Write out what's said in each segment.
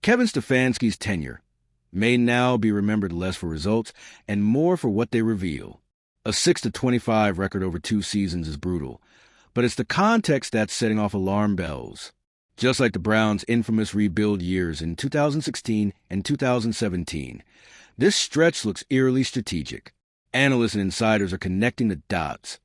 Kevin Stefanski's tenure may now be remembered less for results and more for what they reveal. A 6-25 record over 2 seasons is brutal, but it's the context that's setting off alarm bells. Just like the Browns' infamous rebuild years in 2016 and 2017, this stretch looks eerily strategic. Analysts and insiders are connecting the dots.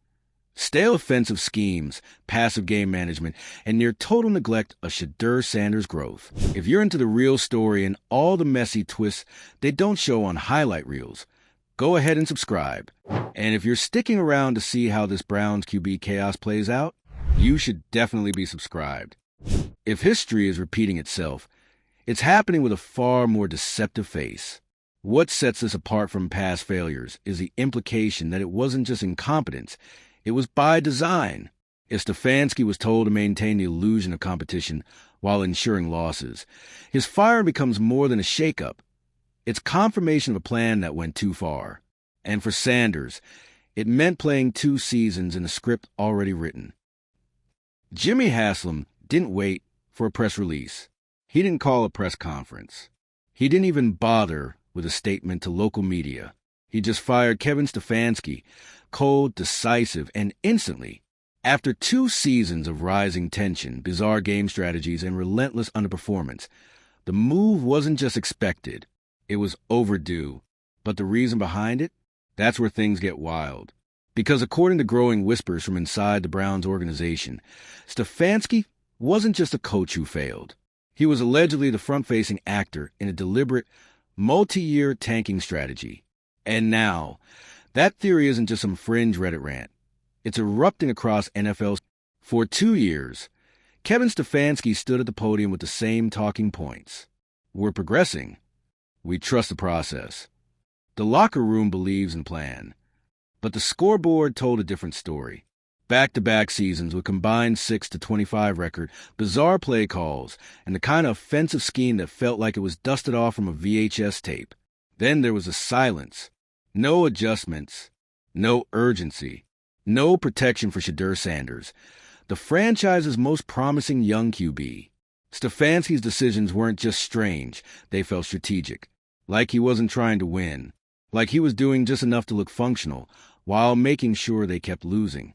Stale offensive schemes, passive game management, and near total neglect of Shedeur Sanders' growth. If you're into the real story and all the messy twists they don't show on highlight reels, go ahead and subscribe. And if you're sticking around to see how this Browns QB chaos plays out, you should definitely be subscribed. If history is repeating itself, it's happening with a far more deceptive face. What sets this apart from past failures is the implication that it wasn't just incompetence, it was by design. If Stefanski was told to maintain the illusion of competition while ensuring losses, his fire becomes more than a shakeup. It's confirmation of a plan that went too far. And for Sanders, it meant playing 2 seasons in a script already written. Jimmy Haslam didn't wait for a press release. He didn't call a press conference. He didn't even bother with a statement to local media. He just fired Kevin Stefanski, cold, decisive, and instantly. After 2 seasons of rising tension, bizarre game strategies, and relentless underperformance, the move wasn't just expected. It was overdue. But the reason behind it? That's where things get wild. Because according to growing whispers from inside the Browns organization, Stefanski wasn't just a coach who failed. He was allegedly the front-facing actor in a deliberate, multi-year tanking strategy. And now, that theory isn't just some fringe Reddit rant. It's erupting across NFL. For 2 years, Kevin Stefanski stood at the podium with the same talking points. We're progressing. We trust the process. The locker room believes in plan. But the scoreboard told a different story. Back-to-back seasons with combined 6-25 record, bizarre play calls, and the kind of offensive scheme that felt like it was dusted off from a VHS tape. Then there was a silence. No adjustments. No urgency. No protection for Shedeur Sanders, the franchise's most promising young QB. Stefanski's decisions weren't just strange, they felt strategic. Like he wasn't trying to win. Like he was doing just enough to look functional, while making sure they kept losing.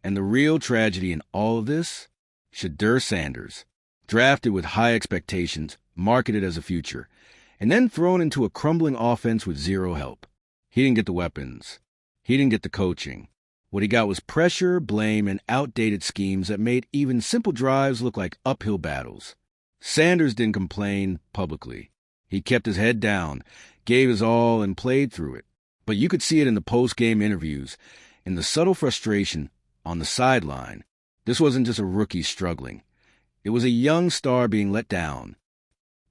And the real tragedy in all of this? Shedeur Sanders, drafted with high expectations, marketed as a future, and then thrown into a crumbling offense with zero help. He didn't get the weapons. He didn't get the coaching. What he got was pressure, blame, and outdated schemes that made even simple drives look like uphill battles. Sanders didn't complain publicly. He kept his head down, gave his all, and played through it. But you could see it in the post-game interviews, in the subtle frustration on the sideline. This wasn't just a rookie struggling. It was a young star being let down.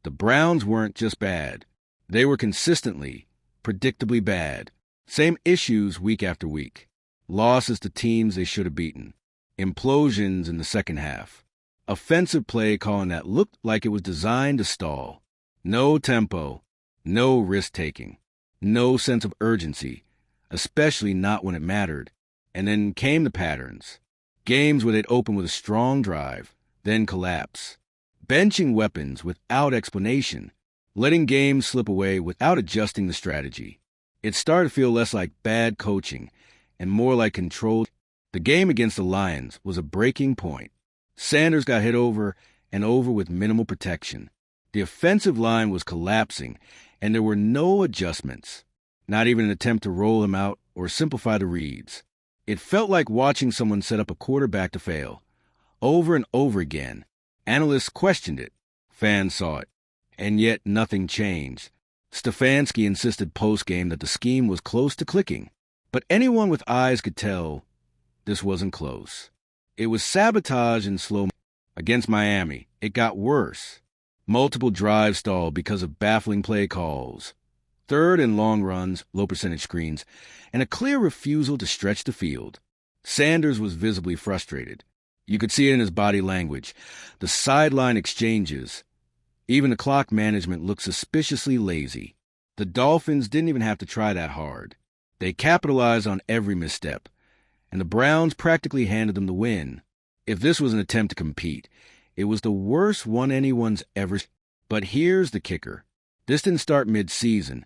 The Browns weren't just bad. They were consistently, predictably bad. Same issues week after week. Losses to teams they should have beaten. Implosions in the second half. Offensive play calling that looked like it was designed to stall. No tempo. No risk-taking. No sense of urgency, especially not when it mattered. And then came the patterns. Games where they'd open with a strong drive, then collapse. Benching weapons without explanation. Letting games slip away without adjusting the strategy. It started to feel less like bad coaching and more like controlled. The game against the Lions was a breaking point. Sanders got hit over and over with minimal protection. The offensive line was collapsing, and there were no adjustments, not even an attempt to roll him out or simplify the reads. It felt like watching someone set up a quarterback to fail. Over and over again, analysts questioned it. Fans saw it. And yet nothing changed. Stefanski insisted post-game that the scheme was close to clicking. But anyone with eyes could tell this wasn't close. It was sabotage and slow. Against Miami, it got worse. Multiple drives stalled because of baffling play calls. Third and long runs, low percentage screens, and a clear refusal to stretch the field. Sanders was visibly frustrated. You could see it in his body language, the sideline exchanges. Even the clock management looked suspiciously lazy. The Dolphins didn't even have to try that hard. They capitalized on every misstep, and the Browns practically handed them the win. If this was an attempt to compete, it was the worst one anyone's ever. But here's the kicker. This didn't start mid-season.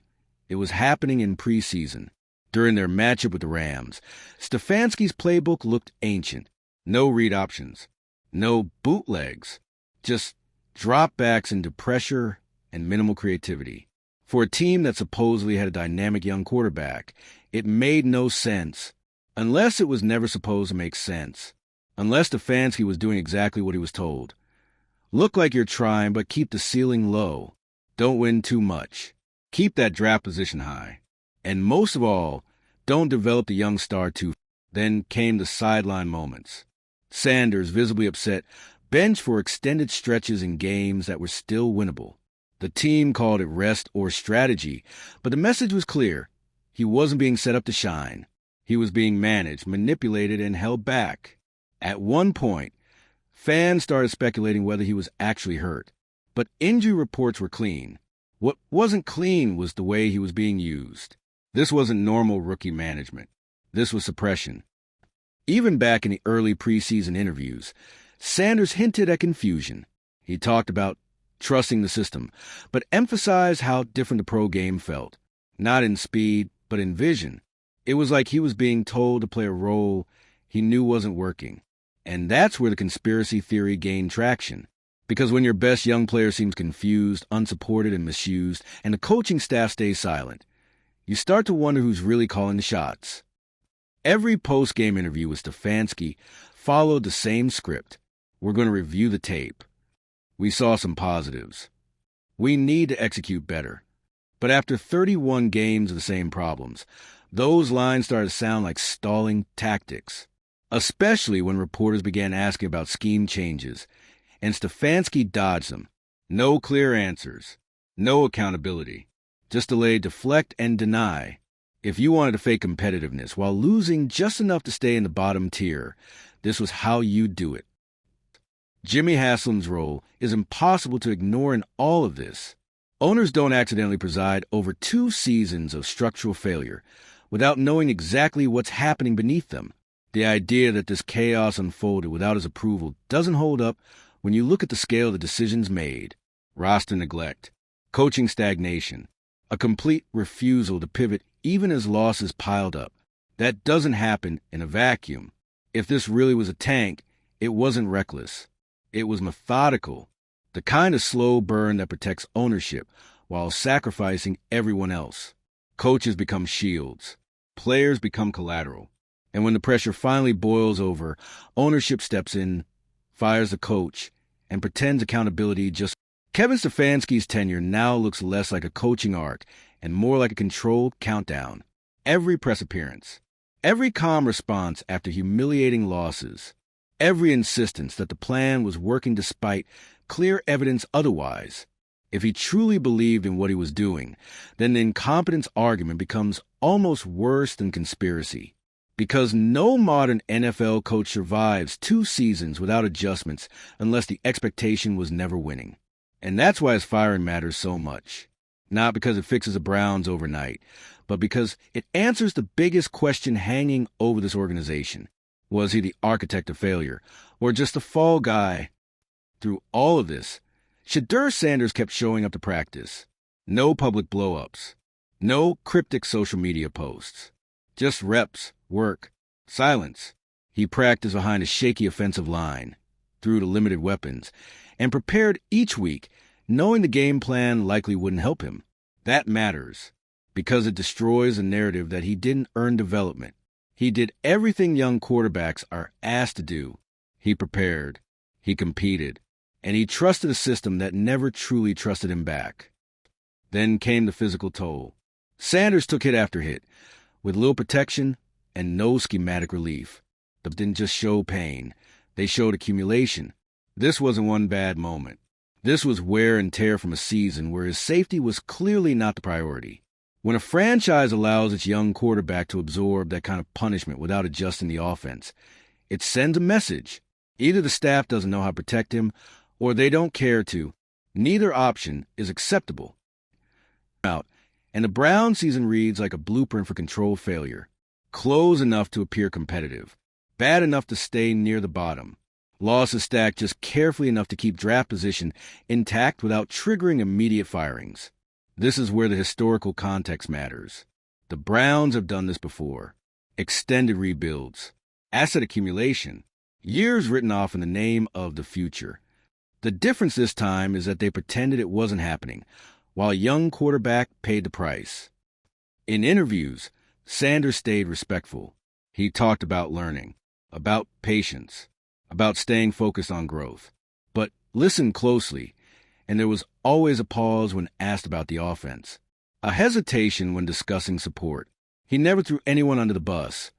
It was happening in preseason. During their matchup with the Rams, Stefanski's playbook looked ancient. No read options. No bootlegs. Just dropbacks into pressure and minimal creativity. For a team that supposedly had a dynamic young quarterback, it made no sense. Unless it was never supposed to make sense. Unless Stefanski was doing exactly what he was told. Look like you're trying, but keep the ceiling low. Don't win too much. Keep that draft position high. And most of all, don't develop the young star too. Then came the sideline moments. Sanders, visibly upset, benched for extended stretches in games that were still winnable. The team called it rest or strategy, but the message was clear. He wasn't being set up to shine. He was being managed, manipulated, and held back. At one point, fans started speculating whether he was actually hurt. But injury reports were clean. What wasn't clean was the way he was being used. This wasn't normal rookie management. This was suppression. Even back in the early preseason interviews, Sanders hinted at confusion. He talked about trusting the system, but emphasized how different the pro game felt. Not in speed, but in vision. It was like he was being told to play a role he knew wasn't working. And that's where the conspiracy theory gained traction. Because when your best young player seems confused, unsupported, and misused, and the coaching staff stays silent, you start to wonder who's really calling the shots. Every post-game interview with Stefanski followed the same script. We're going to review the tape. We saw some positives. We need to execute better. But after 31 games of the same problems, those lines started to sound like stalling tactics, especially when reporters began asking about scheme changes, and Stefanski dodged them. No clear answers. No accountability. Just a way to deflect and deny. If you wanted to fake competitiveness while losing just enough to stay in the bottom tier, this was how you do it. Jimmy Haslam's role is impossible to ignore in all of this. Owners don't accidentally preside over 2 seasons of structural failure without knowing exactly what's happening beneath them. The idea that this chaos unfolded without his approval doesn't hold up when you look at the scale of the decisions made. Roster neglect, coaching stagnation, a complete refusal to pivot even as losses piled up. That doesn't happen in a vacuum. If this really was a tank, it wasn't reckless. It was methodical, the kind of slow burn that protects ownership while sacrificing everyone else. Coaches become shields. Players become collateral. And when the pressure finally boils over, ownership steps in, fires the coach, and pretends accountability just... Kevin Stefanski's tenure now looks less like a coaching arc and more like a controlled countdown. Every press appearance, every calm response after humiliating losses, every insistence that the plan was working despite clear evidence otherwise. If he truly believed in what he was doing, then the incompetence argument becomes almost worse than conspiracy. Because no modern NFL coach survives 2 seasons without adjustments unless the expectation was never winning. And that's why his firing matters so much. Not because it fixes the Browns overnight, but because it answers the biggest question hanging over this organization. Was he the architect of failure, or just the fall guy? Through all of this, Shedeur Sanders kept showing up to practice. No public blow-ups. No cryptic social media posts. Just reps, work, silence. He practiced behind a shaky offensive line, threw to limited weapons, and prepared each week, knowing the game plan likely wouldn't help him. That matters, because it destroys the narrative that he didn't earn development. He did everything young quarterbacks are asked to do. He prepared, he competed, and he trusted a system that never truly trusted him back. Then came the physical toll. Sanders took hit after hit, with little protection and no schematic relief. They didn't just show pain, they showed accumulation. This wasn't one bad moment. This was wear and tear from a season where his safety was clearly not the priority. When a franchise allows its young quarterback to absorb that kind of punishment without adjusting the offense, it sends a message. Either the staff doesn't know how to protect him, or they don't care to. Neither option is acceptable. And the Browns season reads like a blueprint for controlled failure. Close enough to appear competitive. Bad enough to stay near the bottom. Losses stacked just carefully enough to keep draft position intact without triggering immediate firings. This is where the historical context matters. The Browns have done this before. Extended rebuilds, asset accumulation, years written off in the name of the future. The difference this time is that they pretended it wasn't happening, while a young quarterback paid the price. In interviews, Sanders stayed respectful. He talked about learning, about patience, about staying focused on growth. But listened closely, and there was always a pause when asked about the offense, a hesitation when discussing support. He never threw anyone under the bus,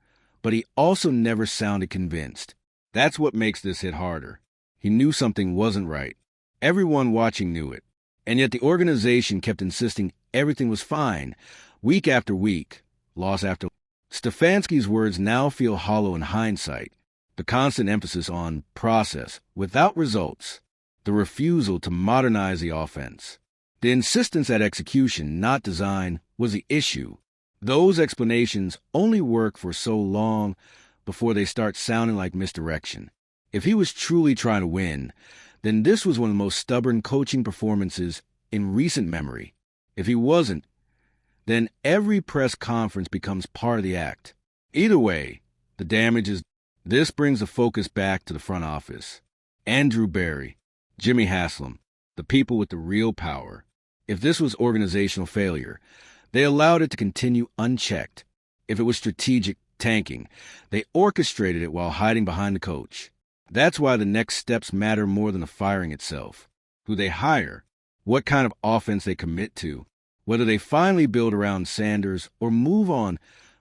but he also never sounded convinced. That's what makes this hit harder. He knew something wasn't right. Everyone watching knew it. And yet the organization kept insisting everything was fine, week after week, loss after loss. Stefanski's words now feel hollow in hindsight. The constant emphasis on process without results. The refusal to modernize the offense. The insistence at execution, not design, was the issue. Those explanations only work for so long before they start sounding like misdirection. If he was truly trying to win, then this was one of the most stubborn coaching performances in recent memory. If he wasn't, then every press conference becomes part of the act. Either way, the damage is. This brings the focus back to the front office. Andrew Berry, Jimmy Haslam, the people with the real power. If this was organizational failure, they allowed it to continue unchecked. If it was strategic tanking, they orchestrated it while hiding behind the coach. That's why the next steps matter more than the firing itself. Who they hire, what kind of offense they commit to, whether they finally build around Sanders or move on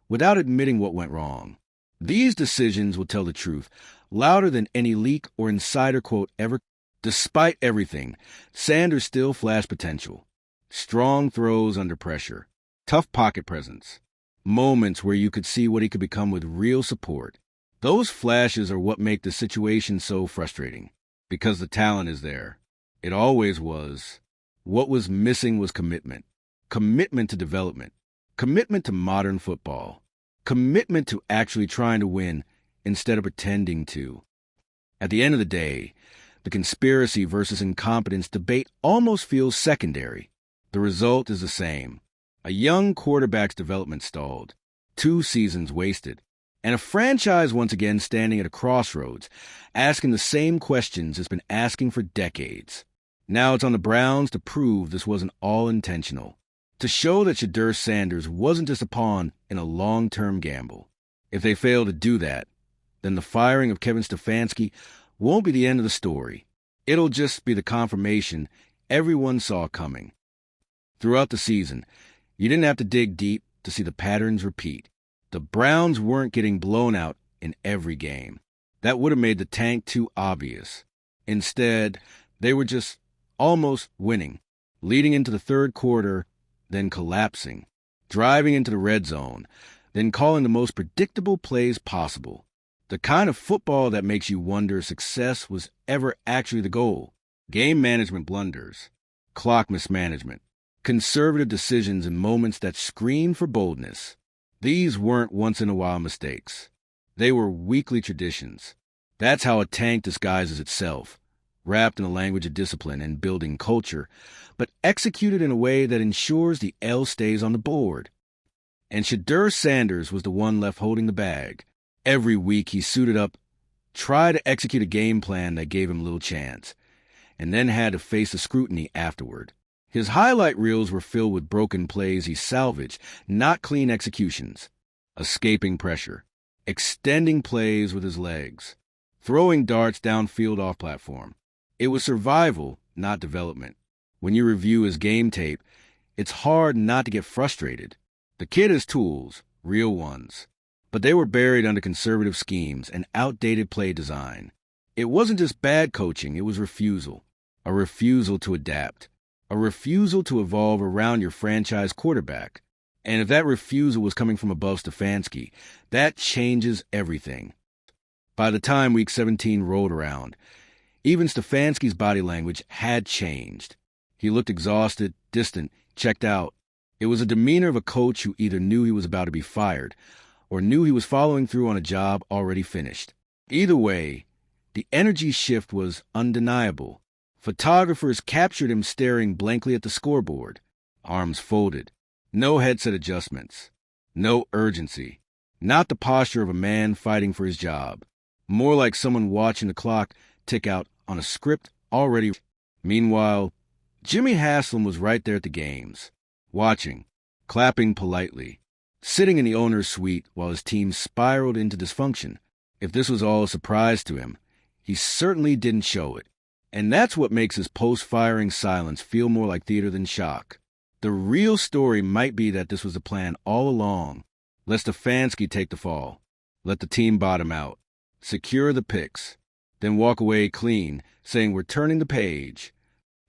without admitting what went wrong. These decisions will tell the truth, louder than any leak or insider quote ever. Despite everything, Sanders still flashed potential. Strong throws under pressure, tough pocket presence, moments where you could see what he could become with real support. Those flashes are what make the situation so frustrating, because the talent is there. It always was. What was missing was commitment. Commitment to development. Commitment to modern football. Commitment to actually trying to win instead of pretending to. At the end of the day, the conspiracy versus incompetence debate almost feels secondary. The result is the same. A young quarterback's development stalled. 2 seasons wasted. And a franchise once again standing at a crossroads, asking the same questions it's been asking for decades. Now it's on the Browns to prove this wasn't all intentional. To show that Shedeur Sanders wasn't just a pawn in a long-term gamble. If they fail to do that, then the firing of Kevin Stefanski won't be the end of the story. It'll just be the confirmation everyone saw coming. Throughout the season, you didn't have to dig deep to see the patterns repeat. The Browns weren't getting blown out in every game. That would have made the tank too obvious. Instead, they were just almost winning, leading into the third quarter, then collapsing, driving into the red zone, then calling the most predictable plays possible. The kind of football that makes you wonder if success was ever actually the goal. Game management blunders, clock mismanagement, conservative decisions in moments that scream for boldness. These weren't once-in-a-while mistakes. They were weekly traditions. That's how a tank disguises itself, wrapped in a language of discipline and building culture, but executed in a way that ensures the L stays on the board. And Shedeur Sanders was the one left holding the bag. Every week he suited up, tried to execute a game plan that gave him little chance, and then had to face the scrutiny afterward. His highlight reels were filled with broken plays he salvaged, not clean executions. Escaping pressure, extending plays with his legs, throwing darts downfield off platform. It was survival, not development. When you review his game tape, it's hard not to get frustrated. The kid has tools, real ones, but they were buried under conservative schemes and outdated play design. It wasn't just bad coaching, it was refusal. A refusal to adapt. A refusal to evolve around your franchise quarterback. And if that refusal was coming from above Stefanski, that changes everything. By the time Week 17 rolled around, even Stefanski's body language had changed. He looked exhausted, distant, checked out. It was a demeanor of a coach who either knew he was about to be fired or knew he was following through on a job already finished. Either way, The energy shift was undeniable. Photographers captured him staring blankly at the scoreboard, arms folded, no headset adjustments, no urgency, not the posture of a man fighting for his job, more like someone watching the clock tick out on a script already. Meanwhile, Jimmy Haslam was right there at the games, watching, clapping politely, sitting in the owner's suite while his team spiraled into dysfunction. If this was all a surprise to him, he certainly didn't show it. And that's what makes his post-firing silence feel more like theater than shock. The real story might be that this was the plan all along. Let Stefanski take the fall. Let the team bottom out. Secure the picks. Then walk away clean, saying we're turning the page.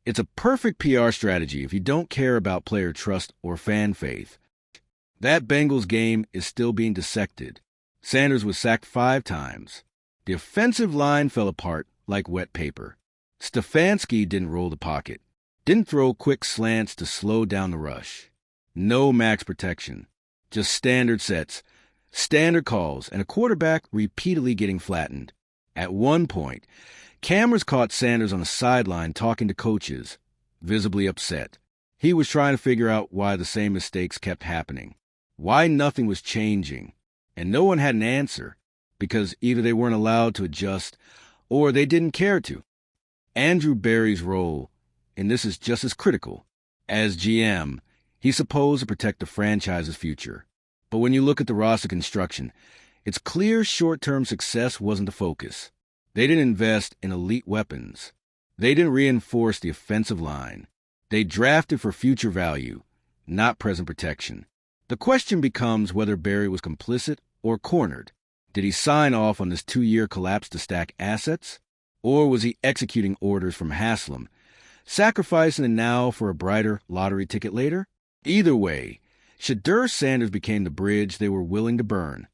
It's a perfect PR strategy if you don't care about player trust or fan faith. That Bengals game is still being dissected. Sanders was sacked 5 times. The offensive line fell apart like wet paper. Stefanski didn't roll the pocket, didn't throw quick slants to slow down the rush. No max protection, just standard sets, standard calls, and a quarterback repeatedly getting flattened. At one point, cameras caught Sanders on the sideline talking to coaches, visibly upset. He was trying to figure out why the same mistakes kept happening, why nothing was changing, and no one had an answer, because either they weren't allowed to adjust or they didn't care to. Andrew Berry's role, and this is just as critical, as GM, he's supposed to protect the franchise's future. But when you look at the roster construction, it's clear short-term success wasn't the focus. They didn't invest in elite weapons. They didn't reinforce the offensive line. They drafted for future value, not present protection. The question becomes whether Berry was complicit or cornered. Did he sign off on this 2-year collapse to stack assets? Or was he executing orders from Haslam, sacrificing the now for a brighter lottery ticket later? Either way, Shedeur Sanders became the bridge they were willing to burn.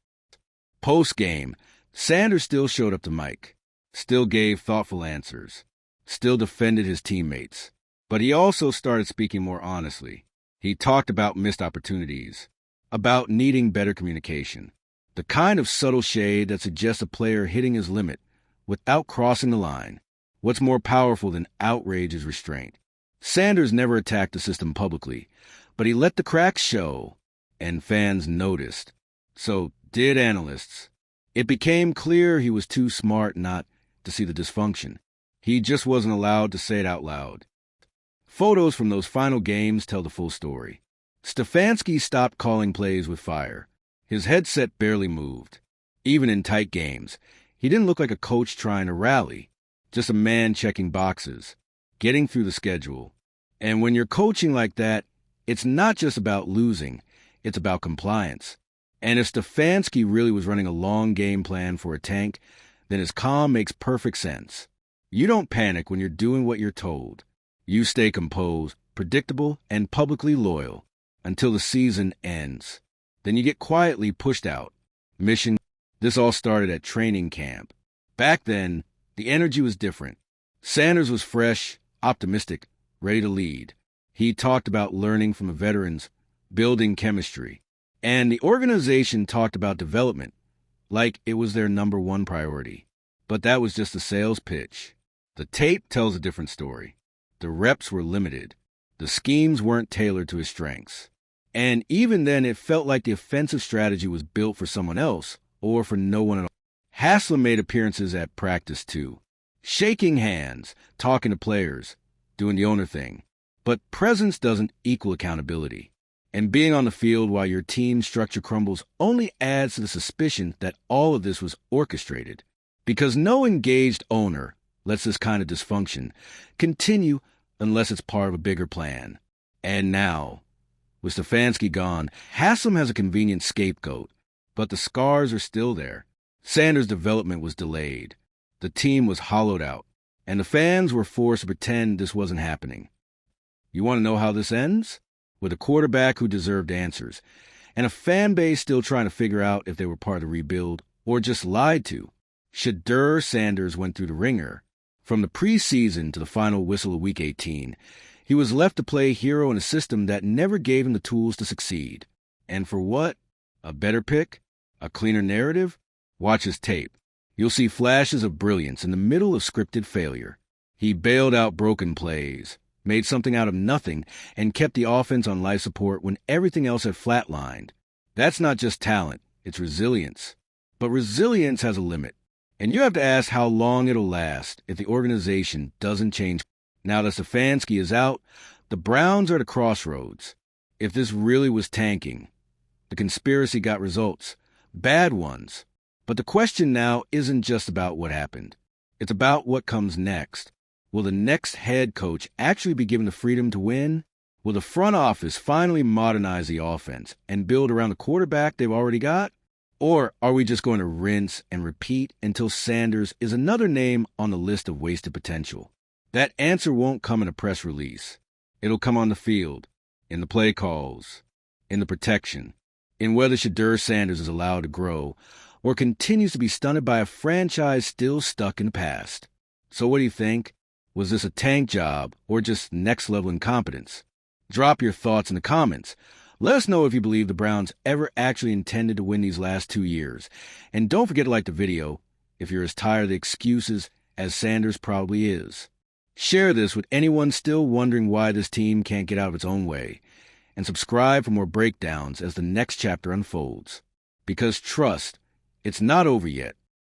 Post-game, Sanders still showed up to Mike, still gave thoughtful answers, still defended his teammates. But he also started speaking more honestly. He talked about missed opportunities, about needing better communication, the kind of subtle shade that suggests a player hitting his limit without crossing the line. What's more powerful than outrage is restraint. Sanders never attacked the system publicly, but he let the cracks show, and fans noticed. So did analysts. It became clear he was too smart not to see the dysfunction. He just wasn't allowed to say it out loud. Photos from those final games tell the full story. Stefanski stopped calling plays with fire. His headset barely moved. Even in tight games, he didn't look like a coach trying to rally, just a man checking boxes, getting through the schedule. And when you're coaching like that, it's not just about losing, it's about compliance. And if Stefanski really was running a long game plan for a tank, then his calm makes perfect sense. You don't panic when you're doing what you're told. You stay composed, predictable, and publicly loyal until the season ends. Then you get quietly pushed out. Mission. This all started at training camp. Back then, the energy was different. Sanders was fresh, optimistic, ready to lead. He talked about learning from the veterans, building chemistry. And the organization talked about development, like it was their number one priority. But that was just a sales pitch. The tape tells a different story. The reps were limited. The schemes weren't tailored to his strengths. And even then, it felt like the offensive strategy was built for someone else, or for no one at all. Haslam made appearances at practice too, shaking hands, talking to players, doing the owner thing. But presence doesn't equal accountability. And being on the field while your team structure crumbles only adds to the suspicion that all of this was orchestrated. Because no engaged owner lets this kind of dysfunction continue unless it's part of a bigger plan. And now, with Stefanski gone, Haslam has a convenient scapegoat. But the scars are still there. Sanders' development was delayed. The team was hollowed out. And the fans were forced to pretend this wasn't happening. You want to know how this ends? With a quarterback who deserved answers, and a fan base still trying to figure out if they were part of the rebuild or just lied to. Shedeur Sanders went through the ringer. From the preseason to the final whistle of Week 18, he was left to play hero in a system that never gave him the tools to succeed. And for what? A better pick? A cleaner narrative? Watch his tape. You'll see flashes of brilliance in the middle of scripted failure. He bailed out broken plays, made something out of nothing, and kept the offense on life support when everything else had flatlined. That's not just talent, it's resilience. But resilience has a limit, and you have to ask how long it'll last if the organization doesn't change. Now that Stefanski is out, the Browns are at a crossroads. If this really was tanking, the conspiracy got results, bad ones. But the question now isn't just about what happened. It's about what comes next. Will the next head coach actually be given the freedom to win? Will the front office finally modernize the offense and build around the quarterback they've already got? Or are we just going to rinse and repeat until Sanders is another name on the list of wasted potential? That answer won't come in a press release. It'll come on the field, in the play calls, in the protection, in whether Shedeur Sanders is allowed to grow or continues to be stunted by a franchise still stuck in the past. So what do you think? Was this a tank job or just next-level incompetence? Drop your thoughts in the comments. Let us know if you believe the Browns ever actually intended to win these last 2 years. And don't forget to like the video if you're as tired of the excuses as Sanders probably is. Share this with anyone still wondering why this team can't get out of its own way. And subscribe for more breakdowns as the next chapter unfolds. Because trust, it's not over yet.